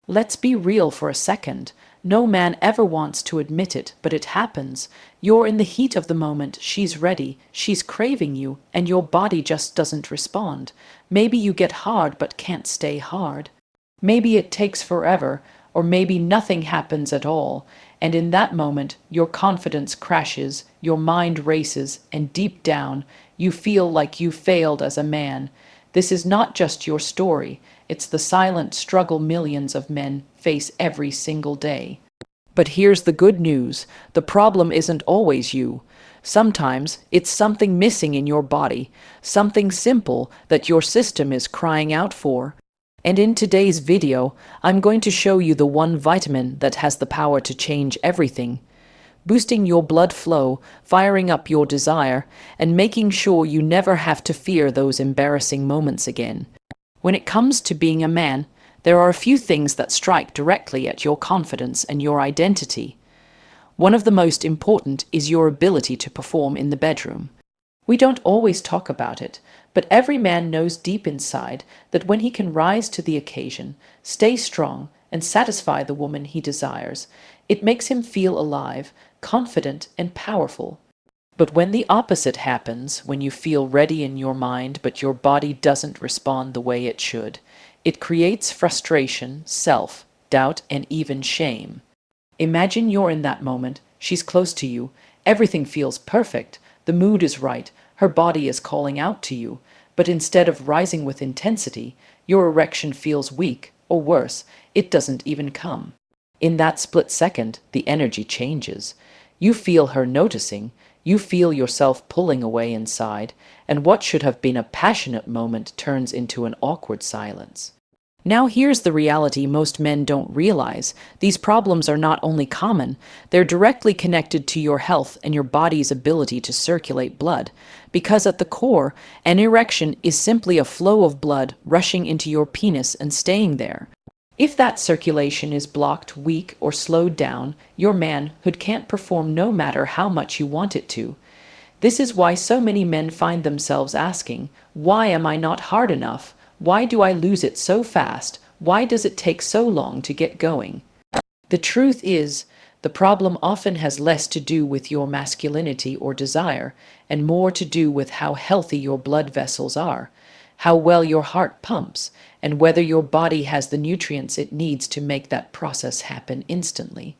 Let's be real for a second. No man ever wants to admit it, but it happens. You're in the heat of the moment, she's ready, she's craving you, and your body just doesn't respond. Maybe you get hard but can't stay hard. Maybe it takes forever, or maybe nothing happens at all, and in that moment your confidence crashes, your mind races, and deep down you feel like you failed as a man. This is not just your story, it's the silent struggle millions of men face every single day. But here's the good news, the problem isn't always you. Sometimes it's something missing in your body, something simple that your system is crying out for. And in today's video, I'm going to show you the one vitamin that has the power to change everything, boosting your blood flow, firing up your desire, and making sure you never have to fear those embarrassing moments again. When it comes to being a man, there are a few things that strike directly at your confidence and your identity. One of the most important is your ability to perform in the bedroom. We don't always talk about it, but every man knows deep inside that when he can rise to the occasion, stay strong, and satisfy the woman he desires, it makes him feel alive, confident, and powerful. But when the opposite happens, when you feel ready in your mind but your body doesn't respond the way it should, it creates frustration, self-doubt, and even shame. Imagine you're in that moment, she's close to you, everything feels perfect, the mood is right, her body is calling out to you, but instead of rising with intensity, your erection feels weak, or worse, it doesn't even come. In that split second, the energy changes. You feel her noticing, you feel yourself pulling away inside, and what should have been a passionate moment turns into an awkward silence. Now here's the reality most men don't realize. These problems are not only common, they're directly connected to your health and your body's ability to circulate blood. Because at the core, an erection is simply a flow of blood rushing into your penis and staying there. If that circulation is blocked, weak, or slowed down, your manhood can't perform no matter how much you want it to. This is why so many men find themselves asking, why am I not hard enough? Why do I lose it so fast? Why does it take so long to get going? The truth is, the problem often has less to do with your masculinity or desire, and more to do with how healthy your blood vessels are, how well your heart pumps, and whether your body has the nutrients it needs to make that process happen instantly.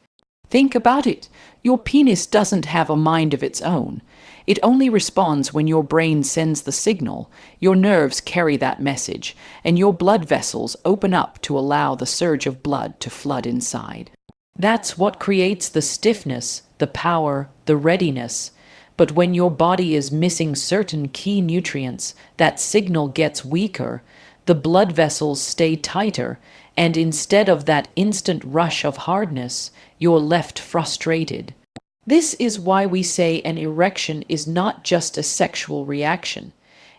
Think about it. Your penis doesn't have a mind of its own. It only responds when your brain sends the signal, your nerves carry that message, and your blood vessels open up to allow the surge of blood to flood inside. That's what creates the stiffness, the power, the readiness. But when your body is missing certain key nutrients, that signal gets weaker, the blood vessels stay tighter, and instead of that instant rush of hardness, you're left frustrated. This is why we say an erection is not just a sexual reaction.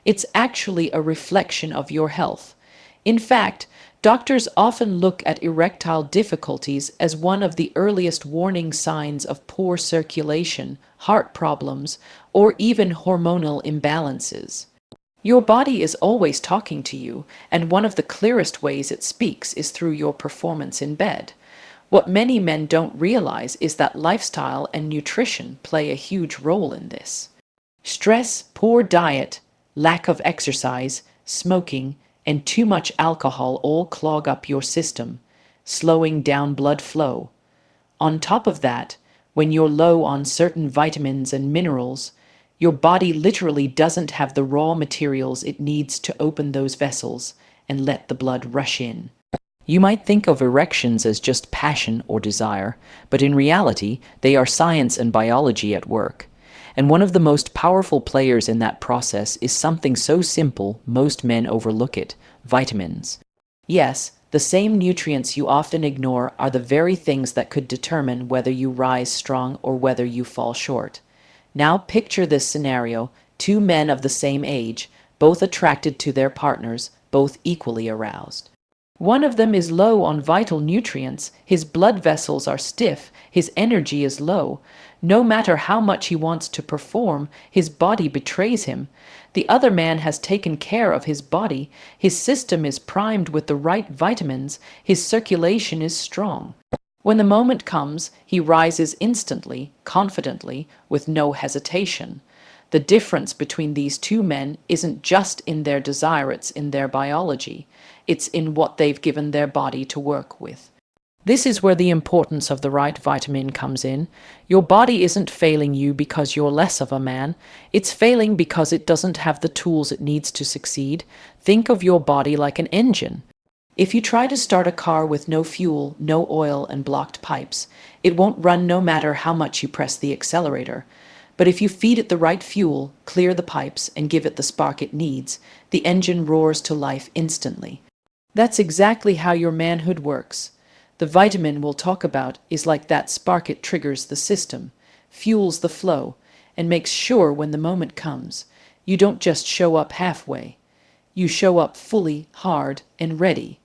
It's actually a reflection of your health. In fact, doctors often look at erectile difficulties as one of the earliest warning signs of poor circulation, heart problems, or even hormonal imbalances. Your body is always talking to you, and one of the clearest ways it speaks is through your performance in bed. What many men don't realize is that lifestyle and nutrition play a huge role in this. Stress, poor diet, lack of exercise, smoking, and too much alcohol all clog up your system, slowing down blood flow. On top of that, when you're low on certain vitamins and minerals, your body literally doesn't have the raw materials it needs to open those vessels and let the blood rush in. You might think of erections as just passion or desire, but in reality, they are science and biology at work. And one of the most powerful players in that process is something so simple most men overlook it: vitamins. Yes, the same nutrients you often ignore are the very things that could determine whether you rise strong or whether you fall short. Now picture this scenario: two men of the same age, both attracted to their partners, both equally aroused. One of them is low on vital nutrients, his blood vessels are stiff, his energy is low. No matter how much he wants to perform, his body betrays him. The other man has taken care of his body, his system is primed with the right vitamins, his circulation is strong. When the moment comes, he rises instantly, confidently, with no hesitation. The difference between these two men isn't just in their desire, it's in their biology. It's in what they've given their body to work with. This is where the importance of the right vitamin comes in. Your body isn't failing you because you're less of a man. It's failing because it doesn't have the tools it needs to succeed. Think of your body like an engine. If you try to start a car with no fuel, no oil, and blocked pipes, it won't run no matter how much you press the accelerator. But if you feed it the right fuel, clear the pipes, and give it the spark it needs, the engine roars to life instantly. That's exactly how your manhood works. The vitamin we'll talk about is like that spark. It triggers the system, fuels the flow, and makes sure when the moment comes, you don't just show up halfway. You show up fully, hard, and ready.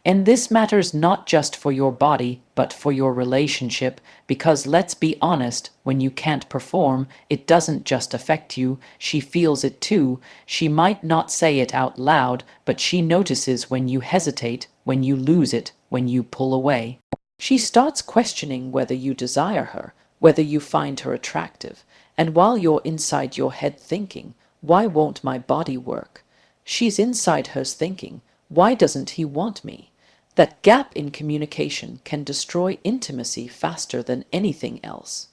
And this matters not just for your body, but for your relationship, because let's be honest, when you can't perform, it doesn't just affect you, she feels it too. She might not say it out loud, but she notices when you hesitate, when you lose it, when you pull away. She starts questioning whether you desire her, whether you find her attractive, and while you're inside your head thinking, why won't my body work? She's inside hers thinking, why doesn't he want me? That gap in communication can destroy intimacy faster than anything else.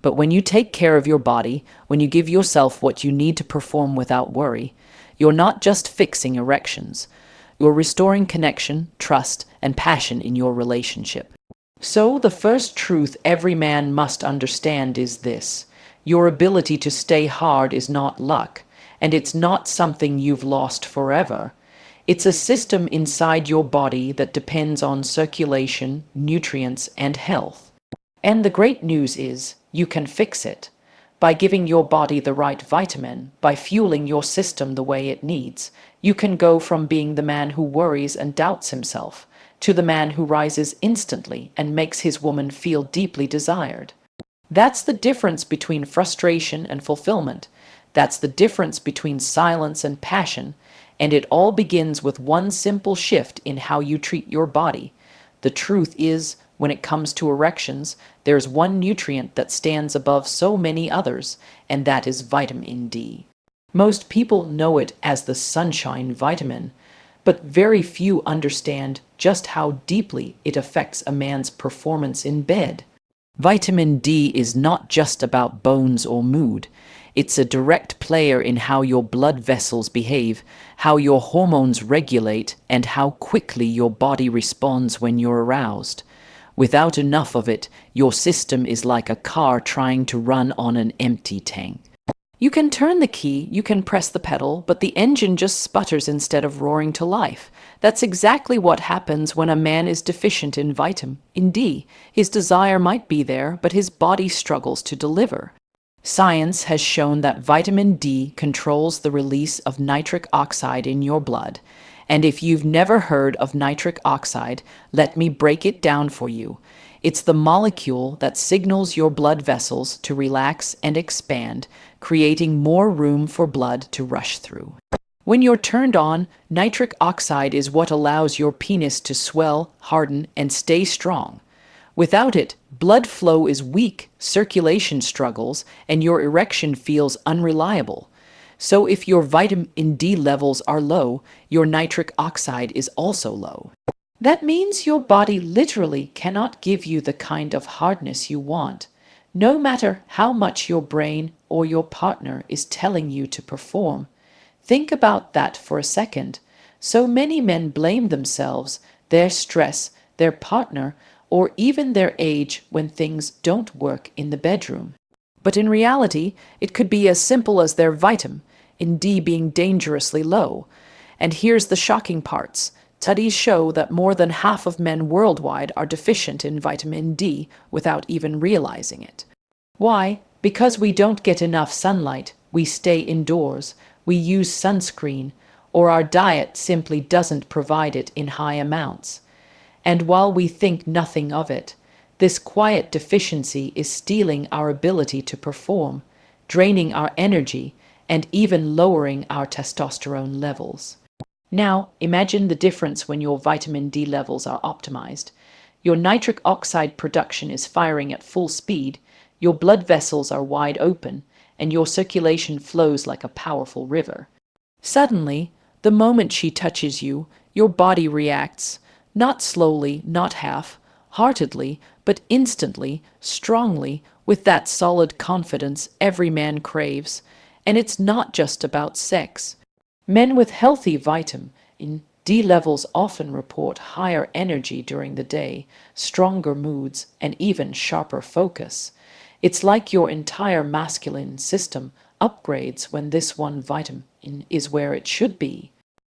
But when you take care of your body, when you give yourself what you need to perform without worry, you're not just fixing erections. You're restoring connection, trust, and passion in your relationship. So the first truth every man must understand is this: your ability to stay hard is not luck, and it's not something you've lost forever. It's a system inside your body that depends on circulation, nutrients, and health. And the great news is, you can fix it. By giving your body the right vitamin, by fueling your system the way it needs, you can go from being the man who worries and doubts himself, to the man who rises instantly and makes his woman feel deeply desired. That's the difference between frustration and fulfillment. That's the difference between silence and passion. And it all begins with one simple shift in how you treat your body. The truth is, when it comes to erections, there's one nutrient that stands above so many others, and that is vitamin D. Most people know it as the sunshine vitamin, but very few understand just how deeply it affects a man's performance in bed. Vitamin D is not just about bones or mood. It's a direct player in how your blood vessels behave, how your hormones regulate, and how quickly your body responds when you're aroused. Without enough of it, your system is like a car trying to run on an empty tank. You can turn the key, you can press the pedal, but the engine just sputters instead of roaring to life. That's exactly what happens when a man is deficient in vitamin D. His desire might be there, but his body struggles to deliver. Science has shown that vitamin D controls the release of nitric oxide in your blood. And if you've never heard of nitric oxide, let me break it down for you. It's the molecule that signals your blood vessels to relax and expand, creating more room for blood to rush through. When you're turned on, nitric oxide is what allows your penis to swell, harden, and stay strong. Without it, blood flow is weak, circulation struggles, and your erection feels unreliable. So if your vitamin D levels are low, your nitric oxide is also low. That means your body literally cannot give you the kind of hardness you want, no matter how much your brain or your partner is telling you to perform. Think about that for a second. So many men blame themselves, their stress, their partner, or even their age when things don't work in the bedroom. But in reality, it could be as simple as their vitamin D being dangerously low. And here's the shocking parts. Studies show that more than half of men worldwide are deficient in vitamin D without even realizing it. Why? Because we don't get enough sunlight, we stay indoors, we use sunscreen, or our diet simply doesn't provide it in high amounts. And while we think nothing of it, this quiet deficiency is stealing our ability to perform, draining our energy, and even lowering our testosterone levels. Now, imagine the difference when your vitamin D levels are optimized. Your nitric oxide production is firing at full speed, your blood vessels are wide open, and your circulation flows like a powerful river. Suddenly, the moment she touches you, your body reacts, not slowly, not half-heartedly, but instantly, strongly, with that solid confidence every man craves. And it's not just about sex. Men with healthy vitamin D levels often report higher energy during the day, stronger moods, and even sharper focus. It's like your entire masculine system upgrades when this one vitamin is where it should be.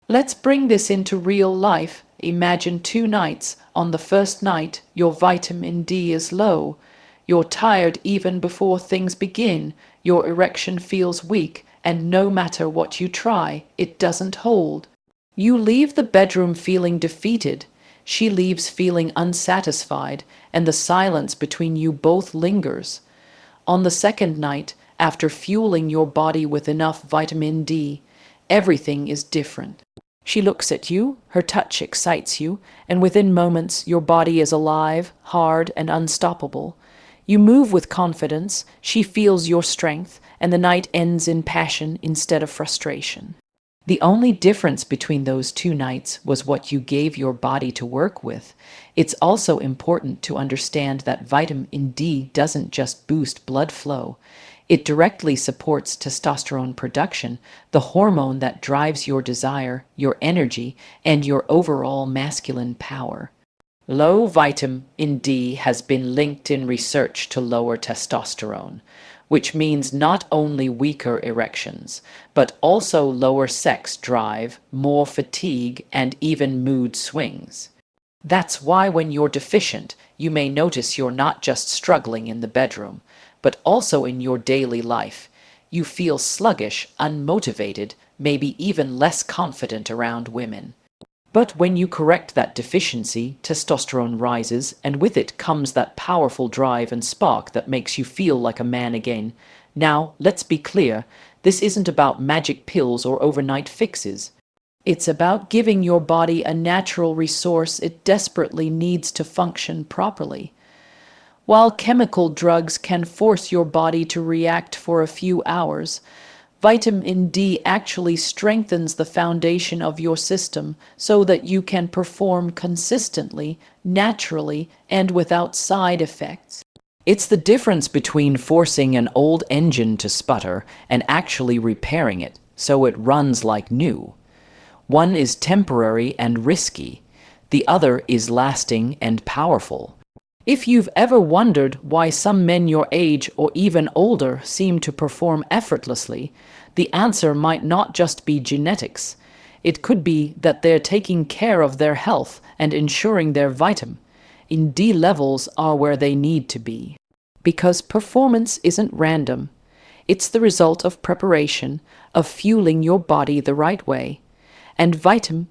Let's bring this into real life. Imagine 2 nights. On the first night, your vitamin D is low. You're tired even before things begin. Your erection feels weak, and no matter what you try, it doesn't hold. You leave the bedroom feeling defeated. She leaves feeling unsatisfied, and the silence between you both lingers. On the second night, after fueling your body with enough vitamin D, everything is different. She looks at you, her touch excites you, and within moments your body is alive, hard, and unstoppable. You move with confidence, she feels your strength, and the night ends in passion instead of frustration. The only difference between those 2 nights was what you gave your body to work with. It's also important to understand that vitamin D doesn't just boost blood flow. It directly supports testosterone production, the hormone that drives your desire, your energy, and your overall masculine power. Low vitamin D has been linked in research to lower testosterone, which means not only weaker erections, but also lower sex drive, more fatigue, and even mood swings. That's why when you're deficient, you may notice you're not just struggling in the bedroom, but also in your daily life. You feel sluggish, unmotivated, maybe even less confident around women. But when you correct that deficiency, testosterone rises, and with it comes that powerful drive and spark that makes you feel like a man again. Now, let's be clear, this isn't about magic pills or overnight fixes. It's about giving your body a natural resource it desperately needs to function properly. While chemical drugs can force your body to react for a few hours, vitamin D actually strengthens the foundation of your system so that you can perform consistently, naturally, and without side effects. It's the difference between forcing an old engine to sputter and actually repairing it so it runs like new. One is temporary and risky, the other is lasting and powerful. If you've ever wondered why some men your age or even older seem to perform effortlessly, the answer might not just be genetics. It could be that they're taking care of their health and ensuring their vitamin D levels are where they need to be. Because performance isn't random. It's the result of preparation, of fueling your body the right way. And vitamin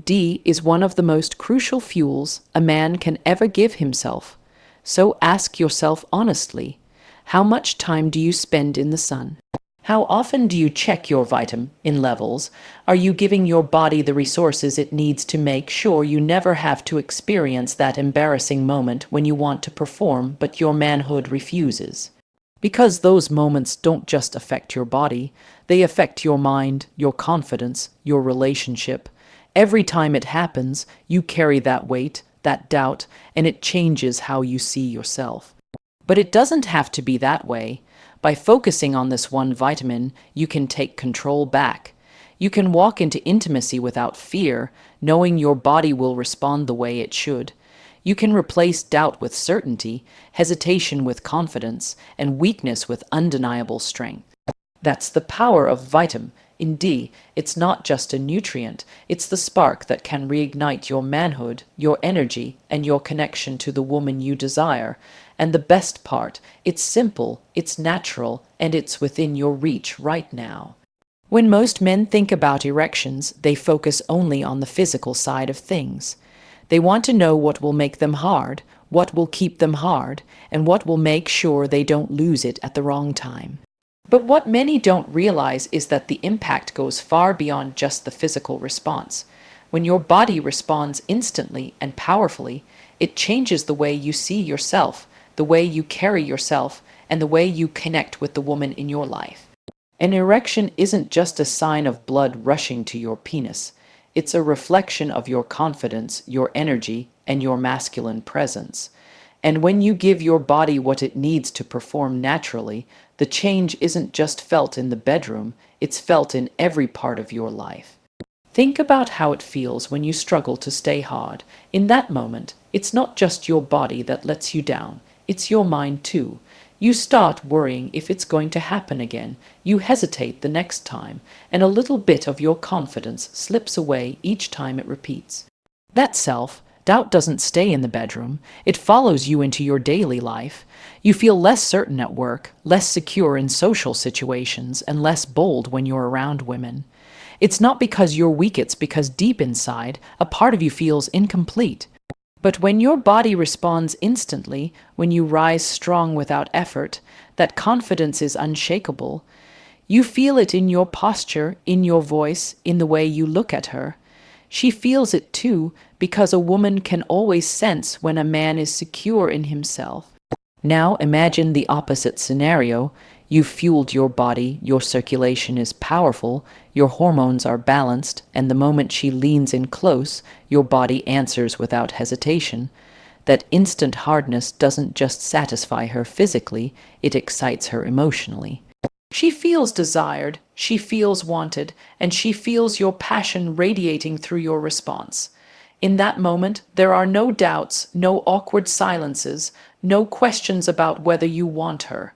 D is one of the most crucial fuels a man can ever give himself. So ask yourself honestly, how much time do you spend in the sun? How often do you check your vitamin levels? Are you giving your body the resources it needs to make sure you never have to experience that embarrassing moment when you want to perform but your manhood refuses? Because those moments don't just affect your body, they affect your mind, your confidence, your relationship. Every time it happens, you carry that weight, that doubt, and it changes how you see yourself. But it doesn't have to be that way. By focusing on this one vitamin, you can take control back. You can walk into intimacy without fear, knowing your body will respond the way it should. You can replace doubt with certainty, hesitation with confidence, and weakness with undeniable strength. That's the power of vitamin D. It's not just a nutrient, it's the spark that can reignite your manhood, your energy, and your connection to the woman you desire. And the best part, it's simple, it's natural, and it's within your reach right now. When most men think about erections, they focus only on the physical side of things. They want to know what will make them hard, what will keep them hard, and what will make sure they don't lose it at the wrong time. But what many don't realize is that the impact goes far beyond just the physical response. When your body responds instantly and powerfully, it changes the way you see yourself, the way you carry yourself, and the way you connect with the woman in your life. An erection isn't just a sign of blood rushing to your penis. It's a reflection of your confidence, your energy, and your masculine presence. And when you give your body what it needs to perform naturally, the change isn't just felt in the bedroom, it's felt in every part of your life. Think about how it feels when you struggle to stay hard. In that moment, it's not just your body that lets you down, it's your mind too. You start worrying if it's going to happen again. You hesitate the next time, and a little bit of your confidence slips away each time it repeats. That self-doubt doesn't stay in the bedroom. It follows you into your daily life. You feel less certain at work, less secure in social situations, and less bold when you're around women. It's not because you're weak, it's because deep inside, a part of you feels incomplete. But when your body responds instantly, when you rise strong without effort, that confidence is unshakable. You feel it in your posture, in your voice, in the way you look at her. She feels it too, because a woman can always sense when a man is secure in himself. Now imagine the opposite scenario. You've fueled your body, your circulation is powerful, your hormones are balanced, and the moment she leans in close, your body answers without hesitation. That instant hardness doesn't just satisfy her physically, it excites her emotionally. She feels desired, she feels wanted, and she feels your passion radiating through your response. In that moment, there are no doubts, no awkward silences, no questions about whether you want her.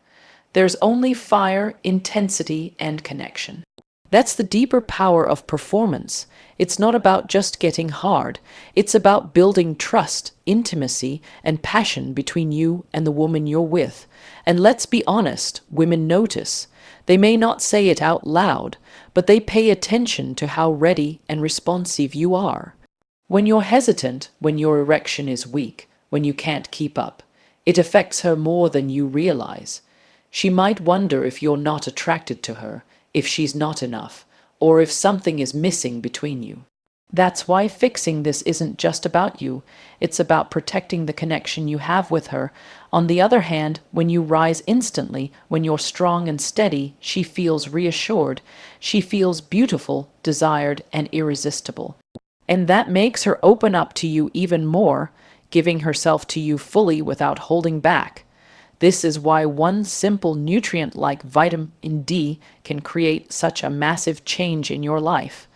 There's only fire, intensity, and connection. That's the deeper power of performance. It's not about just getting hard. It's about building trust, intimacy, and passion between you and the woman you're with. And let's be honest, women notice. They may not say it out loud, but they pay attention to how ready and responsive you are. When you're hesitant, when your erection is weak, when you can't keep up, it affects her more than you realize. She might wonder if you're not attracted to her, if she's not enough, or if something is missing between you. That's why fixing this isn't just about you, it's about protecting the connection you have with her. On the other hand, when you rise instantly, when you're strong and steady, she feels reassured, she feels beautiful, desired, and irresistible. And that makes her open up to you even more, giving herself to you fully without holding back. This is why one simple nutrient like vitamin D can create such a massive change in your life.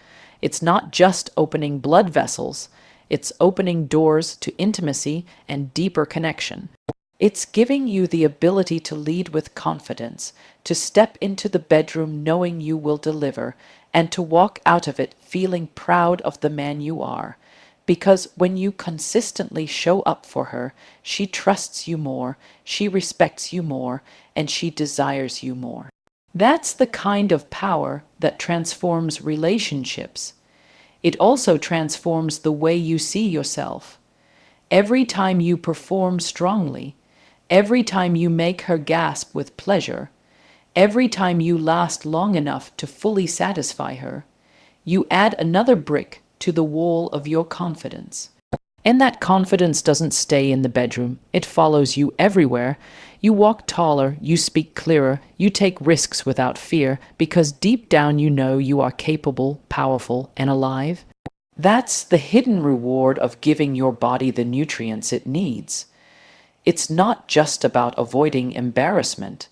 It's not just opening blood vessels, it's opening doors to intimacy and deeper connection. It's giving you the ability to lead with confidence, to step into the bedroom knowing you will deliver, and to walk out of it feeling proud of the man you are. Because when you consistently show up for her, she trusts you more, she respects you more, and she desires you more. That's the kind of power that transforms relationships. It also transforms the way you see yourself. Every time you perform strongly, every time you make her gasp with pleasure, every time you last long enough to fully satisfy her, you add another brick to the wall of your confidence. And that confidence doesn't stay in the bedroom, it follows you everywhere. You walk taller, you speak clearer, you take risks without fear, because deep down you know you are capable, powerful, and alive. That's the hidden reward of giving your body the nutrients it needs. It's not just about avoiding embarrassment,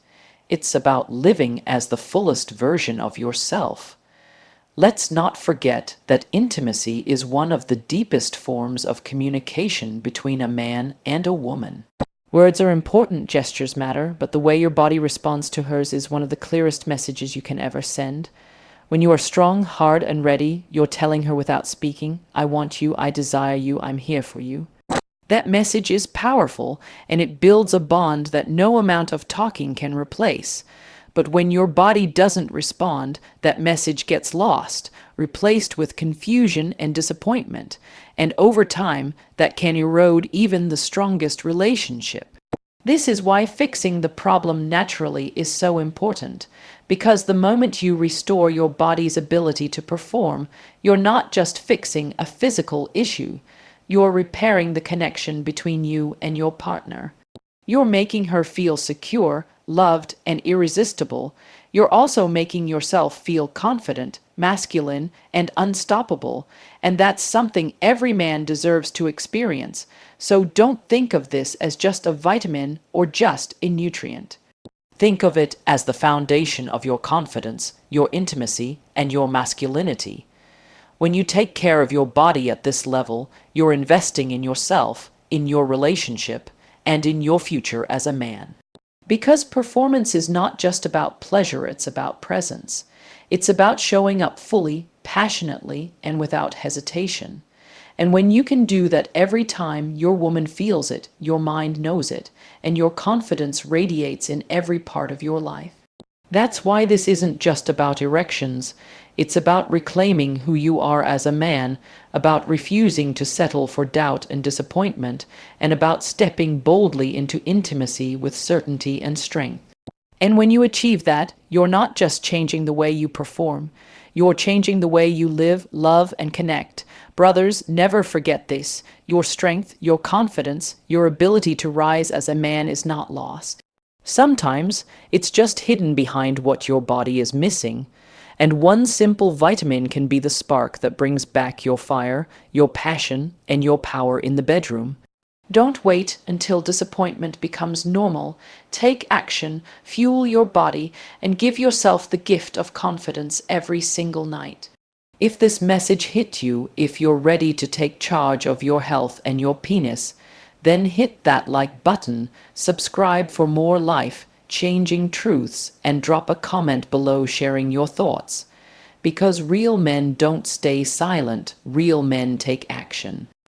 it's about living as the fullest version of yourself. Let's not forget that intimacy is one of the deepest forms of communication between a man and a woman. Words are important, gestures matter, but the way your body responds to hers is one of the clearest messages you can ever send. When you are strong, hard, and ready, you're telling her without speaking, I want you, I desire you, I'm here for you. That message is powerful, and it builds a bond that no amount of talking can replace. But when your body doesn't respond, that message gets lost, replaced with confusion and disappointment, and over time, that can erode even the strongest relationship. This is why fixing the problem naturally is so important, because the moment you restore your body's ability to perform, you're not just fixing a physical issue, you're repairing the connection between you and your partner. You're making her feel secure, loved, and irresistible. You're also making yourself feel confident, masculine, and unstoppable. And that's something every man deserves to experience. So don't think of this as just a vitamin or just a nutrient. Think of it as the foundation of your confidence, your intimacy, and your masculinity. When you take care of your body at this level, you're investing in yourself, in your relationship, and in your future as a man. Because performance is not just about pleasure, it's about presence. It's about showing up fully, passionately, and without hesitation. And when you can do that every time, your woman feels it, your mind knows it, and your confidence radiates in every part of your life. That's why this isn't just about erections. It's about reclaiming who you are as a man, about refusing to settle for doubt and disappointment, and about stepping boldly into intimacy with certainty and strength. And when you achieve that, you're not just changing the way you perform, you're changing the way you live, love, and connect. Brothers, never forget this. Your strength, your confidence, your ability to rise as a man is not lost. Sometimes it's just hidden behind what your body is missing, and one simple vitamin can be the spark that brings back your fire, your passion, and your power in the bedroom. Don't wait until disappointment becomes normal. Take action, fuel your body, and give yourself the gift of confidence every single night. If this message hit you, if you're ready to take charge of your health and your penis, then hit that like button, subscribe for more life-changing truths, and drop a comment below sharing your thoughts. Because real men don't stay silent, real men take action.